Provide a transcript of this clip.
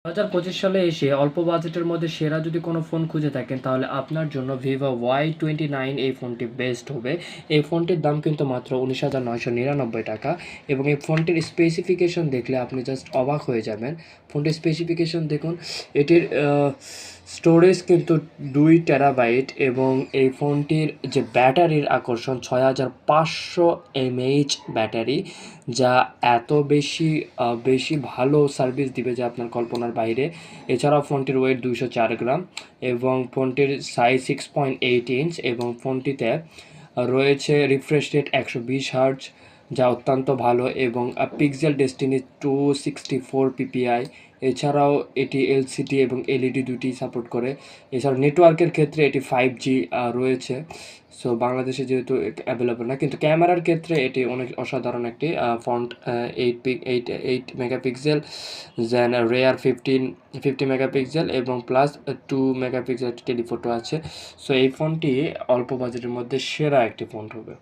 2025 সালে এসে অল্প বাজেটের মধ্যে সেরা যদি কোনো ফোন খুঁজে থাকেন তাহলে আপনার জন্য ভিভো Y29 এই ফোনটি বেস্ট হবে। এই ফোনটির দাম কিন্তু মাত্র 19,999 টাকা এবং এই ফোনটির স্পেসিফিকেশন দেখলে আপনি জাস্ট অবাক হয়ে যাবেন। ফোনটির স্পেসিফিকেশন দেখুন, এটির স্টোরেজ কিন্তু 2 টেরাবাইট এবং এই ফোনটির যে ব্যাটারির আকর্ষণ 6500 mAh ব্যাটারি, যা এত বেশি ভালো সার্ভিস দিবে যে আপনার কল্পনার বাইরে। এছাড়াও ফোনটির ওয়েট 204 গ্রাম এবং ফোনটির সাইজ 6.8 ইঞ্চ এবং ফোনটিতে রয়েছে রিফ্রেশ রেট 120 হার্জ, যা অত্যন্ত ভালো এবং পিক্সেল ডেস্টিনি 264 ppi। এছাড়াও এটি এলসিডি এবং এলইডি দুটি সাপোর্ট করে। এছাড়াও নেটওয়ার্কের ক্ষেত্রে এটি 5G রয়েছে। সো বাংলাদেশে যেহেতু অ্যাভেলেবল না, কিন্তু ক্যামেরার ক্ষেত্রে এটি অনেক অসাধারণ একটি ফ্রন্ট 8 মেগাপিক্সেল, দেন রেয়ার 50 মেগাপিক্সেল এবং প্লাস 2 মেগাপিক্সেল টেলিফোটো আছে। সো এই ফোনটি অল্প বাজেটের মধ্যে সেরা একটি ফোন হবে।